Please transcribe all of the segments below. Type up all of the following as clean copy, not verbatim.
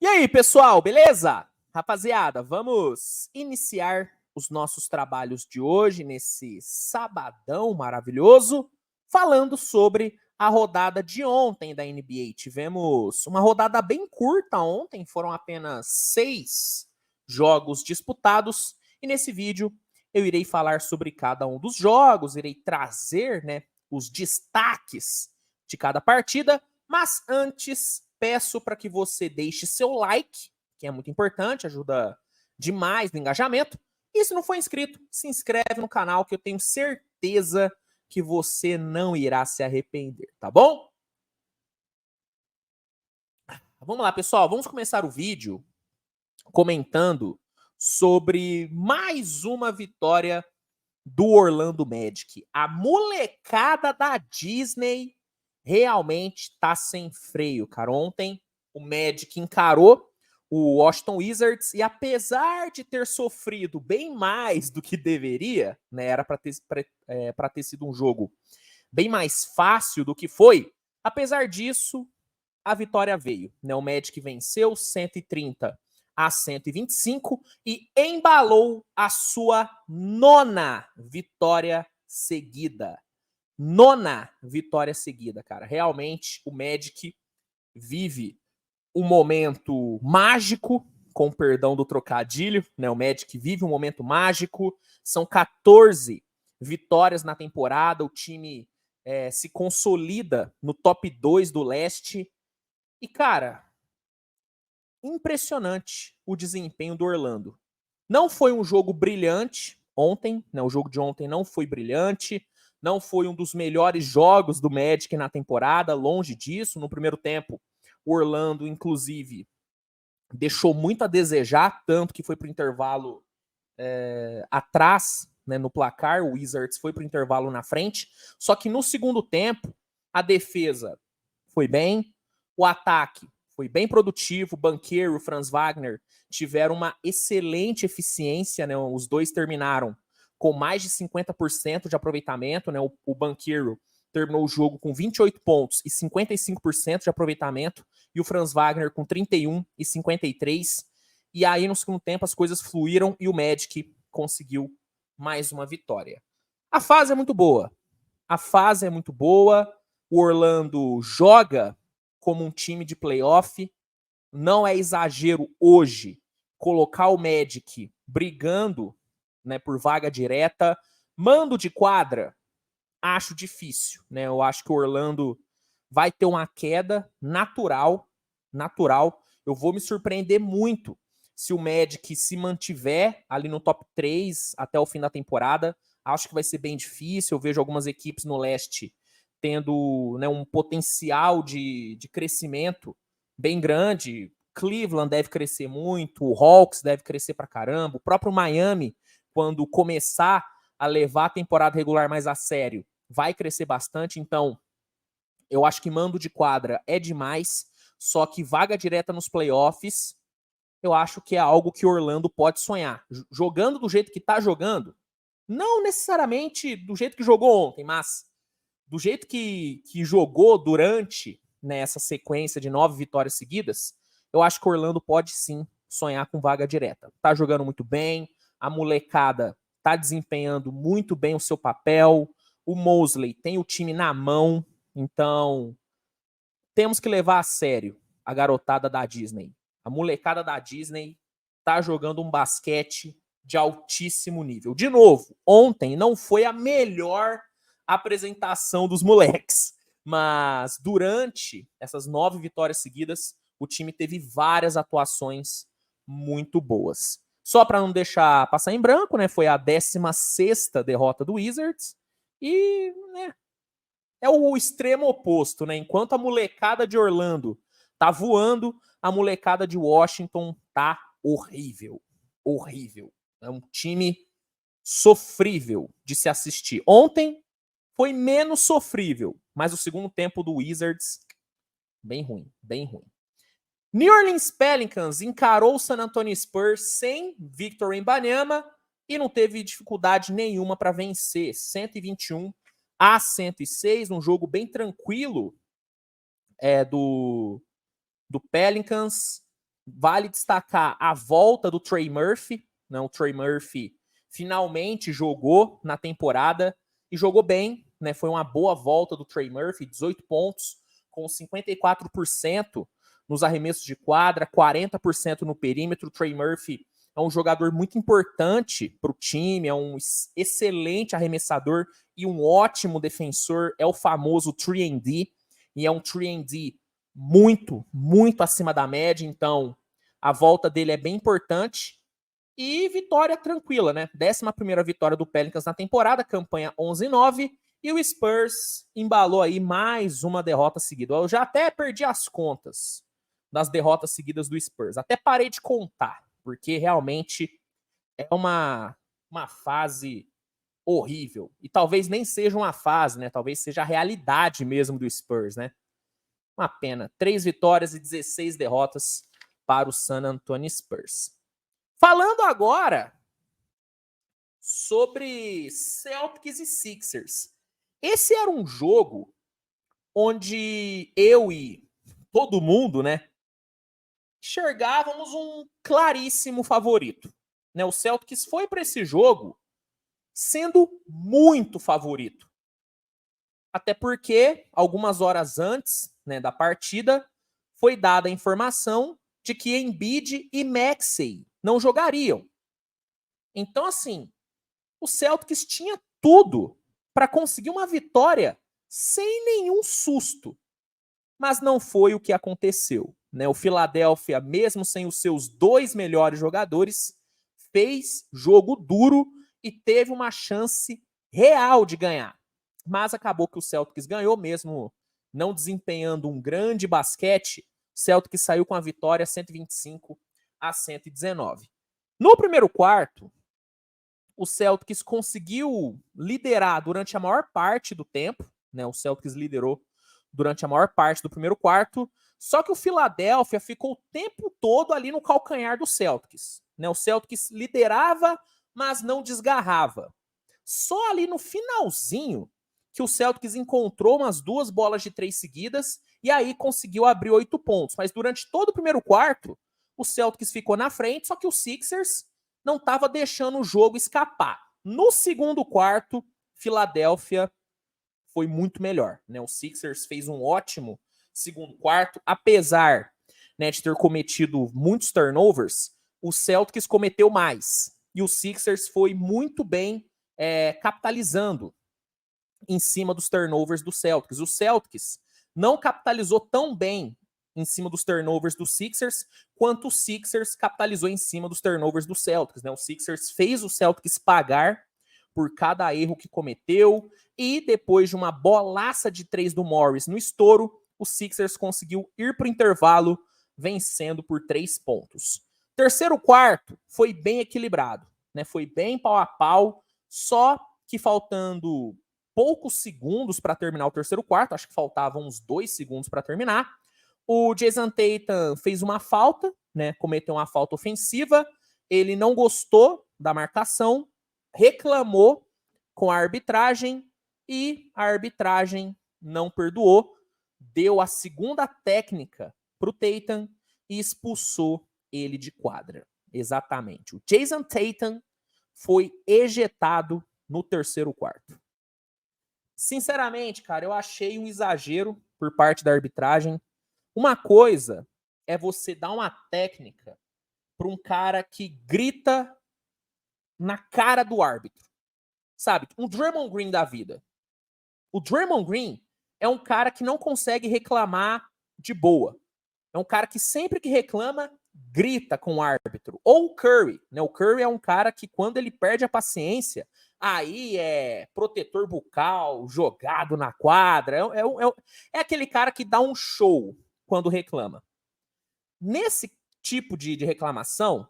E aí, pessoal, beleza? Rapaziada, vamos iniciar os nossos trabalhos de hoje, nesse sabadão maravilhoso, falando sobre a rodada de ontem da NBA. Tivemos uma rodada bem curta ontem, foram apenas 6 jogos disputados, e nesse vídeo eu irei falar sobre cada um dos jogos, irei trazer, os destaques de cada partida, mas antes peço para que você deixe seu like, que é muito importante, ajuda demais no engajamento. E se não for inscrito, se inscreve no canal, que eu tenho certeza que você não irá se arrepender, tá bom? Vamos lá, pessoal, vamos começar o vídeo comentando sobre mais uma vitória do Orlando Magic. A molecada da Disney realmente tá sem freio, cara. Ontem o Magic encarou o Washington Wizards e, apesar de ter sofrido bem mais do que deveria, né, era para ter sido um jogo bem mais fácil do que foi, apesar disso, a vitória veio, né? O Magic venceu 130-125 e embalou a sua nona vitória seguida. Nona vitória seguida, cara. Realmente o Magic vive um momento mágico, com perdão do trocadilho, né? O Magic vive um momento mágico. São 14 vitórias na temporada. O time se consolida no top 2 do leste. E, cara, impressionante o desempenho do Orlando. Não foi um jogo brilhante ontem, né? O jogo de ontem não foi brilhante, não foi um dos melhores jogos do Magic na temporada, longe disso. No primeiro tempo, o Orlando, inclusive, deixou muito a desejar, tanto que foi para o intervalo atrás, né, no placar. O Wizards foi para o intervalo na frente. Só que no segundo tempo, a defesa foi bem, o ataque foi bem produtivo. O Banchero e o Franz Wagner tiveram uma excelente eficiência, né? Os dois terminaram com mais de 50% de aproveitamento, né? O Banchero terminou o jogo com 28 pontos e 55% de aproveitamento, e o Franz Wagner com 31 e 53. E aí, no segundo tempo, as coisas fluíram e o Magic conseguiu mais uma vitória. A fase é muito boa. A fase é muito boa. O Orlando joga como um time de playoff. Não é exagero hoje colocar o Magic brigando, né, por vaga direta. Mando de quadra, acho difícil, né? Eu acho que o Orlando vai ter uma queda natural. Eu vou me surpreender muito se o Magic se mantiver ali no top 3 até o fim da temporada. Acho que vai ser bem difícil. Eu vejo algumas equipes no leste tendo, né, um potencial de crescimento bem grande. Cleveland deve crescer muito, o Hawks deve crescer pra caramba, o próprio Miami, quando começar a levar a temporada regular mais a sério, vai crescer bastante. Então, eu acho que mando de quadra é demais, só que vaga direta nos playoffs, eu acho que é algo que Orlando pode sonhar. Jogando do jeito que tá jogando, não necessariamente do jeito que jogou ontem, mas do jeito que jogou durante, né, essa sequência de 9 vitórias seguidas, eu acho que Orlando pode sim sonhar com vaga direta. Tá jogando muito bem, a molecada tá desempenhando muito bem o seu papel, o Mosley tem o time na mão, então temos que levar a sério a garotada da Disney. A molecada da Disney tá jogando um basquete de altíssimo nível. De novo, ontem não foi a melhor apresentação dos moleques, mas durante essas 9 vitórias seguidas, o time teve várias atuações muito boas. Só para não deixar passar em branco, né, foi a 16ª derrota do Wizards e, né, é o extremo oposto, né? Enquanto a molecada de Orlando tá voando, a molecada de Washington tá horrível. Horrível. É um time sofrível de se assistir. Ontem foi menos sofrível, mas o segundo tempo do Wizards, bem ruim, bem ruim. New Orleans Pelicans encarou o San Antonio Spurs sem Victor Wembanyama e não teve dificuldade nenhuma para vencer. 121-106, um jogo bem tranquilo do Pelicans. Vale destacar a volta do Trey Murphy, né? O Trey Murphy finalmente jogou na temporada e jogou bem, né? Foi uma boa volta do Trey Murphy, 18 pontos, com 54% nos arremessos de quadra, 40% no perímetro. O Trey Murphy é um jogador muito importante para o time, é um excelente arremessador e um ótimo defensor, é o famoso 3&D, e é um 3&D muito, muito acima da média, então a volta dele é bem importante. E vitória tranquila, né? 11ª vitória do Pelicans na temporada, campanha 11-9, e o Spurs embalou aí mais uma derrota seguida. Eu já até perdi as contas das derrotas seguidas do Spurs, até parei de contar, porque realmente é uma fase horrível. E talvez nem seja uma fase, né? Talvez seja a realidade mesmo do Spurs, né? Uma pena. 3 vitórias e 16 derrotas para o San Antonio Spurs. Falando agora sobre Celtics e Sixers. Esse era um jogo onde eu e todo mundo, né, enxergávamos um claríssimo favorito. Né, o Celtics foi para esse jogo sendo muito favorito. Até porque, algumas horas antes, né, da partida, foi dada a informação de que Embiid e Maxey não jogariam. Então, assim, o Celtics tinha tudo para conseguir uma vitória sem nenhum susto. Mas não foi o que aconteceu. Né? O Philadelphia, mesmo sem os seus 2 melhores jogadores, fez jogo duro e teve uma chance real de ganhar. Mas acabou que o Celtics ganhou mesmo, não desempenhando um grande basquete. O Celtics saiu com a vitória 125-119. No primeiro quarto, o Celtics conseguiu liderar durante a maior parte do tempo, né? O Celtics liderou durante a maior parte do primeiro quarto, só que o Philadelphia ficou o tempo todo ali no calcanhar do Celtics, né? O Celtics liderava, mas não desgarrava. Só ali no finalzinho que o Celtics encontrou umas 2 bolas de 3 seguidas e aí conseguiu abrir 8 pontos. Mas durante todo o primeiro quarto, o Celtics ficou na frente, só que o Sixers não estava deixando o jogo escapar. No segundo quarto, Filadélfia foi muito melhor. Né? O Sixers fez um ótimo segundo quarto, apesar, né, de ter cometido muitos turnovers, o Celtics cometeu mais. E o Sixers foi muito bem capitalizando em cima dos turnovers do Celtics. O Celtics não capitalizou tão bem em cima dos turnovers do Sixers, quanto o Sixers capitalizou em cima dos turnovers do Celtics. Né? O Sixers fez o Celtics pagar por cada erro que cometeu, e depois de uma bolaça de 3 do Morris no estouro, o Sixers conseguiu ir para o intervalo vencendo por 3 pontos. Terceiro quarto foi bem equilibrado, né? Foi bem pau a pau, só que faltando poucos segundos para terminar o terceiro quarto, acho que faltavam uns 2 segundos para terminar, o Jason Tatum fez uma falta, né? Cometeu uma falta ofensiva, ele não gostou da marcação, reclamou com a arbitragem e a arbitragem não perdoou, deu a segunda técnica para o Tatum e expulsou ele de quadra. Exatamente. O Jason Tatum foi ejetado no terceiro quarto. Sinceramente, cara, eu achei um exagero por parte da arbitragem. Uma coisa é você dar uma técnica para um cara que grita na cara do árbitro. Sabe? Um Draymond Green da vida. O Draymond Green é um cara que não consegue reclamar de boa. É um cara que sempre que reclama, grita com o árbitro. Ou o Curry, né? O Curry é um cara que quando ele perde a paciência, aí é protetor bucal, jogado na quadra. É aquele cara que dá um show quando reclama. Nesse tipo de reclamação,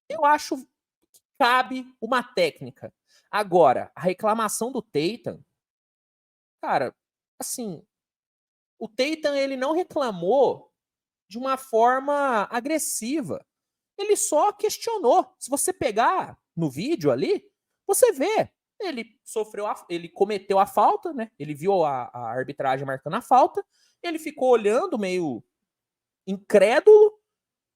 eu acho que cabe uma técnica. Agora, a reclamação do Tatum, cara, assim, o Tatum ele não reclamou de uma forma agressiva. Ele só questionou. Se você pegar no vídeo ali, você vê. Ele cometeu a falta, né? Ele viu a arbitragem marcando a falta, ele ficou olhando meio incrédulo,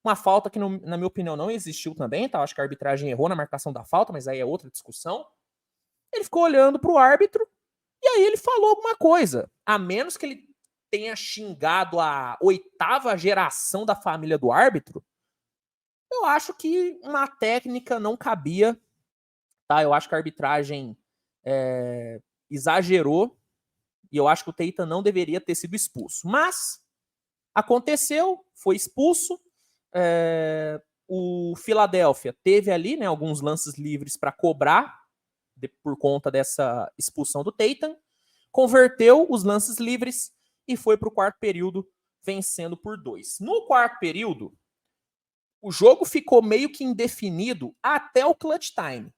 Uma falta que, na minha opinião, não existiu também, tá? Acho que a arbitragem errou na marcação da falta, mas aí é outra discussão. Ele ficou olhando pro árbitro e aí ele falou alguma coisa. A menos que ele tenha xingado a 8ª geração da família do árbitro, eu acho que uma técnica não cabia, tá? Eu acho que a arbitragem exagerou e eu acho que o Tatum não deveria ter sido expulso. Mas aconteceu, foi expulso. O Philadelphia teve ali, né, alguns lances livres para cobrar por conta dessa expulsão do Tatum, converteu os lances livres e foi para o quarto período vencendo por 2. No quarto período, o jogo ficou meio que indefinido até o clutch time.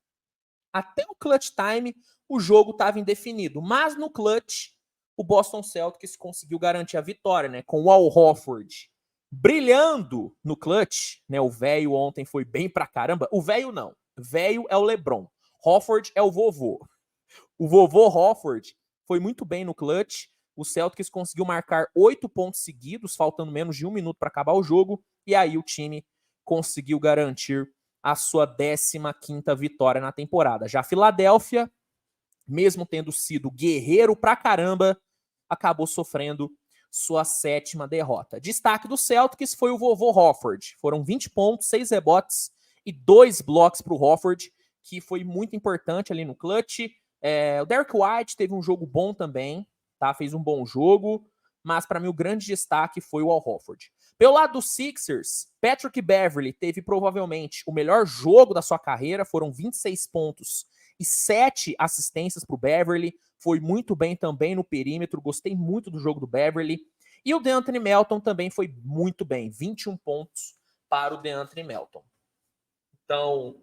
Até o clutch time, o jogo estava indefinido. Mas no clutch, o Boston Celtics conseguiu garantir a vitória, né? Com o Al Horford brilhando no clutch, né? O velho ontem foi bem pra caramba. O velho não. Velho é o LeBron. Horford é o vovô. O vovô Horford foi muito bem no clutch. O Celtics conseguiu marcar 8 pontos seguidos, faltando menos de 1 minuto para acabar o jogo. E aí o time conseguiu garantir a sua 15ª vitória na temporada. Já a Filadélfia, mesmo tendo sido guerreiro pra caramba, acabou sofrendo sua 7ª derrota. Destaque do Celtics foi o vovô Horford. Foram 20 pontos, 6 rebotes e 2 blocos para o Horford, que foi muito importante ali no clutch. O Derrick White teve um jogo bom também, tá? Fez um bom jogo, mas para mim o grande destaque foi o Al Horford. Pelo lado dos Sixers, Patrick Beverley teve provavelmente o melhor jogo da sua carreira, foram 26 pontos e 7 assistências para o Beverley. Foi muito bem também no perímetro, gostei muito do jogo do Beverley. E o DeAnthony Melton também foi muito bem, 21 pontos para o DeAnthony Melton. Então,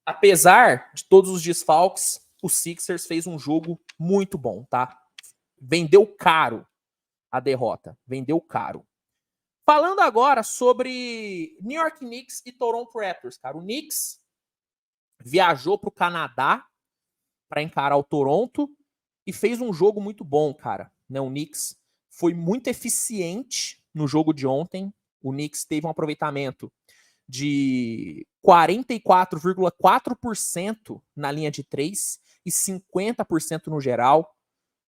apesar de todos os desfalques, o Sixers fez um jogo muito bom, tá? Vendeu caro a derrota, vendeu caro. Falando agora sobre New York Knicks e Toronto Raptors, cara. O Knicks viajou para o Canadá para encarar o Toronto e fez um jogo muito bom, cara. Né? O Knicks foi muito eficiente no jogo de ontem. O Knicks teve um aproveitamento de 44,4% na linha de 3 e 50% no geral.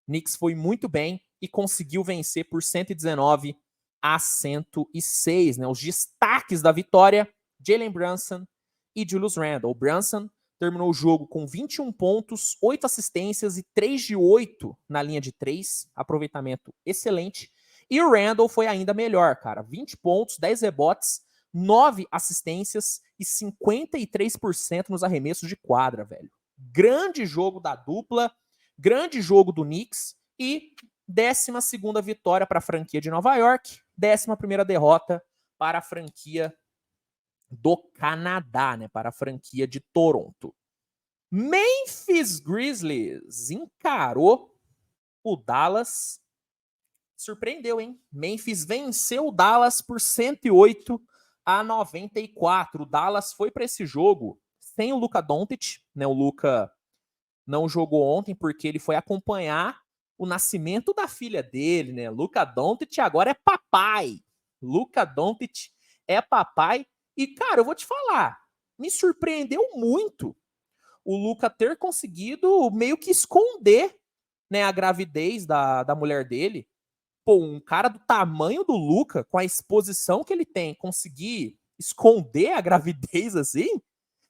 O Knicks foi muito bem e conseguiu vencer por 119-106. Né? Os destaques da vitória, Jalen Brunson e Julius Randle. O Brunson terminou o jogo com 21 pontos, 8 assistências e 3 de 8 na linha de 3. Aproveitamento excelente. E o Randle foi ainda melhor, cara. 20 pontos, 10 rebotes, 9 assistências e 53% nos arremessos de quadra, velho. Grande jogo da dupla, grande jogo do Knicks e 12ª vitória para a franquia de Nova York, 11ª derrota para a franquia do Canadá, né, para a franquia de Toronto. Memphis Grizzlies encarou o Dallas. Surpreendeu, hein? Memphis venceu o Dallas por 108-94. O Dallas foi para esse jogo sem o Luka Doncic, né? O Luka não jogou ontem porque ele foi acompanhar o nascimento da filha dele, né? Luka Doncic agora é papai. Luka Doncic é papai. E, cara, eu vou te falar, me surpreendeu muito o Luka ter conseguido meio que esconder, né, a gravidez da mulher dele. Pô, um cara do tamanho do Luka, com a exposição que ele tem, conseguir esconder a gravidez assim,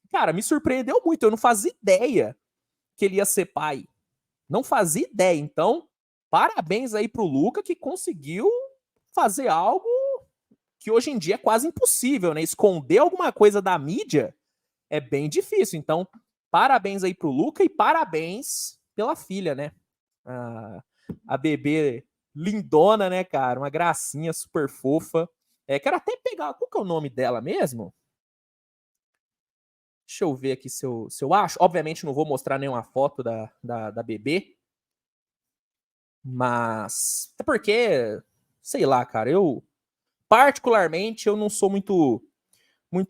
cara, me surpreendeu muito. Eu não fazia ideia que ele ia ser pai. Não fazia ideia. Então, parabéns aí pro Luka, que conseguiu fazer algo que hoje em dia é quase impossível, né? Esconder alguma coisa da mídia é bem difícil. Então, parabéns aí pro Luka e parabéns pela filha, né? A bebê lindona, né, cara? Uma gracinha super fofa. Quero até pegar. Qual que é o nome dela mesmo? Deixa eu ver aqui se eu acho. Obviamente não vou mostrar nenhuma foto da bebê. Mas. Até porque, sei lá, cara, particularmente, eu não sou muito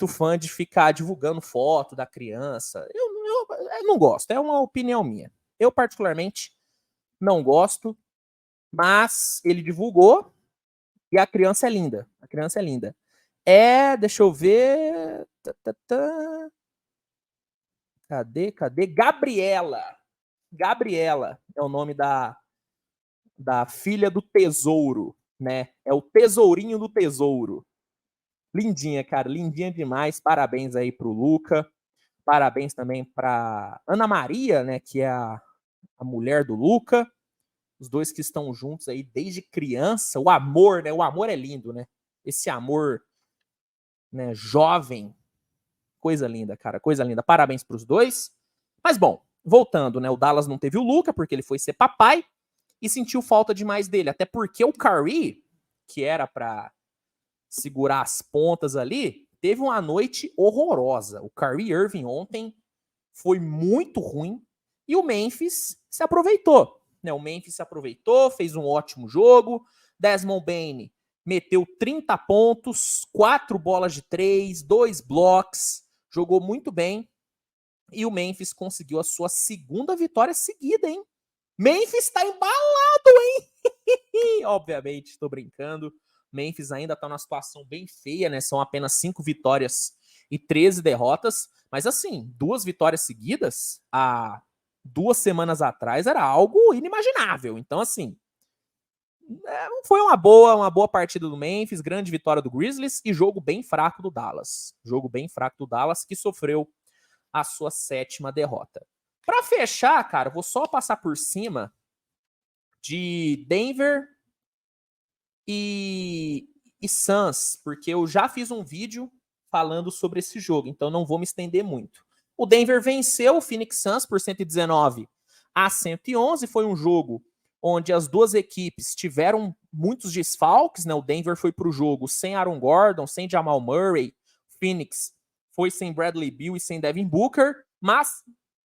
fã de ficar divulgando foto da criança. Eu não gosto, é uma opinião minha. Eu, particularmente, não gosto, mas ele divulgou e a criança é linda. A criança é linda. Deixa eu ver. Cadê? Gabriela. Gabriela é o nome da filha do tesouro, né? É o tesourinho do tesouro. Lindinha, cara, lindinha demais. Parabéns aí pro Luca. Parabéns também pra Ana Maria, né, que é a mulher do Luca. Os dois que estão juntos aí desde criança. O amor, né? O amor é lindo, né? Esse amor, né, jovem. Coisa linda, cara, coisa linda. Parabéns pros dois. Mas bom, voltando, né? O Dallas não teve o Luca porque ele foi ser papai e sentiu falta demais dele. Até porque o Curry, que era pra segurar as pontas ali, teve uma noite horrorosa. O Kyrie Irving ontem foi muito ruim e o Memphis se aproveitou. Né? O Memphis se aproveitou, fez um ótimo jogo. Desmond Bane meteu 30 pontos, 4 bolas de 3, 2 blocos, jogou muito bem. E o Memphis conseguiu a sua segunda vitória seguida, hein? Memphis tá embalado, hein? Obviamente, estou brincando. Memphis ainda tá numa situação bem feia, né? São apenas 5 vitórias e 13 derrotas. Mas assim, 2 vitórias seguidas há 2 semanas atrás era algo inimaginável. Então, assim, foi uma boa partida do Memphis, grande vitória do Grizzlies e jogo bem fraco do Dallas. Jogo bem fraco do Dallas que sofreu a sua 7ª derrota. Para fechar, cara, vou só passar por cima de Denver e Suns, porque eu já fiz um vídeo falando sobre esse jogo, então não vou me estender muito. O Denver venceu o Phoenix Suns por 119-111, foi um jogo onde as duas equipes tiveram muitos desfalques, né? O Denver foi para o jogo sem Aaron Gordon, sem Jamal Murray, Phoenix foi sem Bradley Beal e sem Devin Booker, mas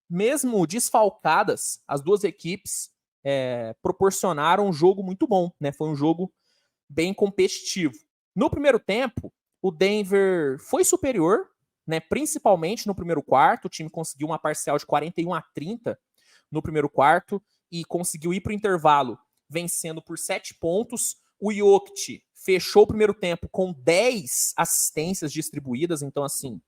mesmo desfalcadas, as duas equipes proporcionaram um jogo muito bom, né? Foi um jogo bem competitivo. No primeiro tempo, o Denver foi superior, né? Principalmente no primeiro quarto. O time conseguiu uma parcial de 41-30 no primeiro quarto e conseguiu ir para o intervalo vencendo por 7 pontos. O Jokic fechou o primeiro tempo com 10 assistências distribuídas, então assim,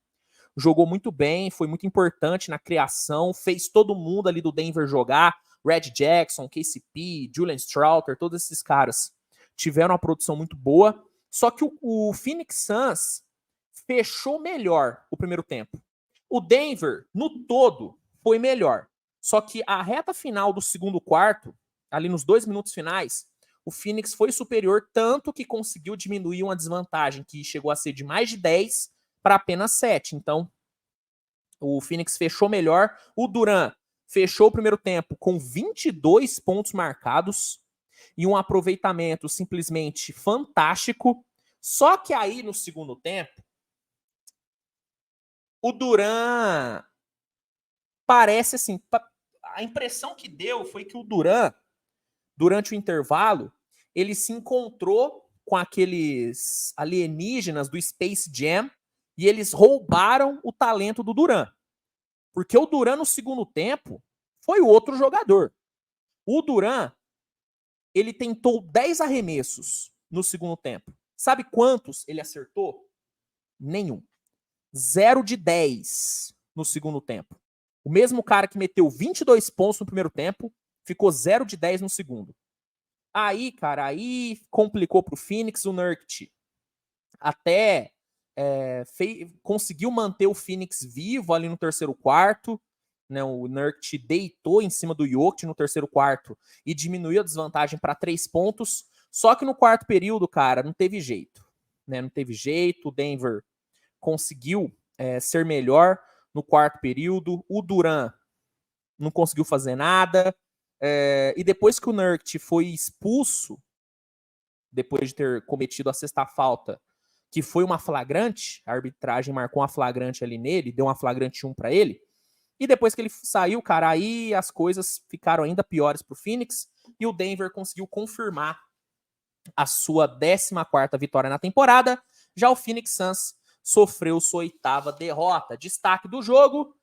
jogou muito bem, foi muito importante na criação, fez todo mundo ali do Denver jogar. Red Jackson, KCP, Julian Strouter, todos esses caras tiveram uma produção muito boa. Só que o Phoenix Suns fechou melhor o primeiro tempo. O Denver, no todo, foi melhor. Só que a reta final do segundo quarto, ali nos 2 minutos finais, o Phoenix foi superior, tanto que conseguiu diminuir uma desvantagem que chegou a ser de mais de 10 para apenas 7. Então, o Phoenix fechou melhor. O Durant fechou o primeiro tempo com 22 pontos marcados e um aproveitamento simplesmente fantástico. Só que aí, no segundo tempo, o Durant parece assim... A impressão que deu foi que o Durant, durante o intervalo, ele se encontrou com aqueles alienígenas do Space Jam e eles roubaram o talento do Durant. Porque o Durant, no segundo tempo, foi outro jogador. O Durant, ele tentou 10 arremessos no segundo tempo. Sabe quantos ele acertou? Nenhum. 0 de 10 no segundo tempo. O mesmo cara que meteu 22 pontos no primeiro tempo, ficou 0 de 10 no segundo. Aí, cara, aí complicou pro Phoenix. O Nurkic até conseguiu manter o Phoenix vivo ali no terceiro quarto. Né, o Nurkic deitou em cima do Jokic no terceiro quarto e diminuiu a desvantagem para 3 pontos. Só que no quarto período, cara, não teve jeito. Né, não teve jeito. O Denver conseguiu ser melhor no quarto período. O Durant não conseguiu fazer nada. E depois que o Nurkic foi expulso, depois de ter cometido a sexta falta, que foi uma flagrante, a arbitragem marcou uma flagrante ali nele, deu uma flagrante 1 para ele, e depois que ele saiu, cara, aí as coisas ficaram ainda piores pro Phoenix, e o Denver conseguiu confirmar a sua 14ª vitória na temporada. Já o Phoenix Suns sofreu sua 8ª derrota. Destaque do jogo,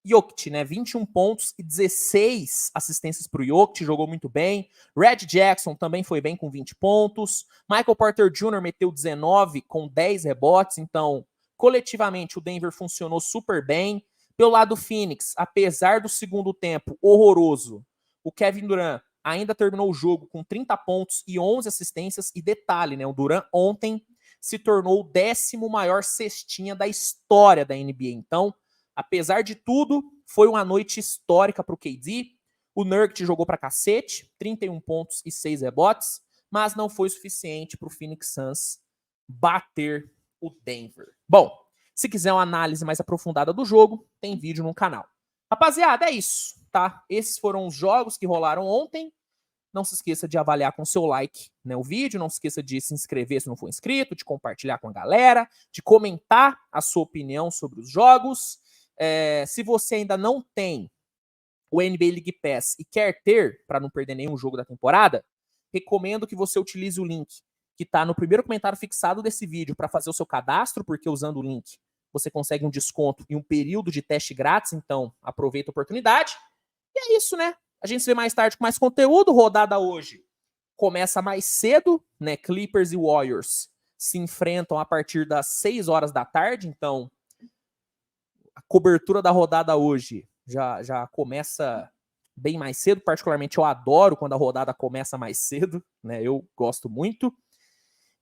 Jokic, né? 21 pontos e 16 assistências para o Jokic, jogou muito bem. Red Jackson também foi bem com 20 pontos. Michael Porter Jr. meteu 19 com 10 rebotes. Então, coletivamente, o Denver funcionou super bem. Pelo lado do Phoenix, apesar do segundo tempo horroroso, o Kevin Durant ainda terminou o jogo com 30 pontos e 11 assistências. E detalhe, né? O Durant ontem se tornou o 10º maior cestinha da história da NBA. Então, apesar de tudo, foi uma noite histórica para o KD. O Nurkic jogou para cacete, 31 pontos e 6 rebotes, mas não foi suficiente para o Phoenix Suns bater o Denver. Bom, se quiser uma análise mais aprofundada do jogo, tem vídeo no canal. Rapaziada, é isso, tá? Esses foram os jogos que rolaram ontem. Não se esqueça de avaliar com seu like, né, o vídeo. Não se esqueça de se inscrever se não for inscrito, de compartilhar com a galera, de comentar a sua opinião sobre os jogos. Se você ainda não tem o NBA League Pass e quer ter, para não perder nenhum jogo da temporada, recomendo que você utilize o link que está no primeiro comentário fixado desse vídeo para fazer o seu cadastro, porque usando o link você consegue um desconto e um período de teste grátis, então aproveita a oportunidade. E é isso, né? A gente se vê mais tarde com mais conteúdo. Rodada hoje começa mais cedo, né? Clippers e Warriors se enfrentam a partir das 6 horas da tarde, então a cobertura da rodada hoje já começa bem mais cedo. Particularmente eu adoro quando a rodada começa mais cedo, né? Eu gosto muito.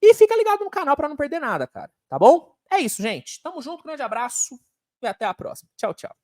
E fica ligado no canal para não perder nada, cara. Tá bom? É isso, gente. Tamo junto, grande abraço e até a próxima. Tchau, tchau.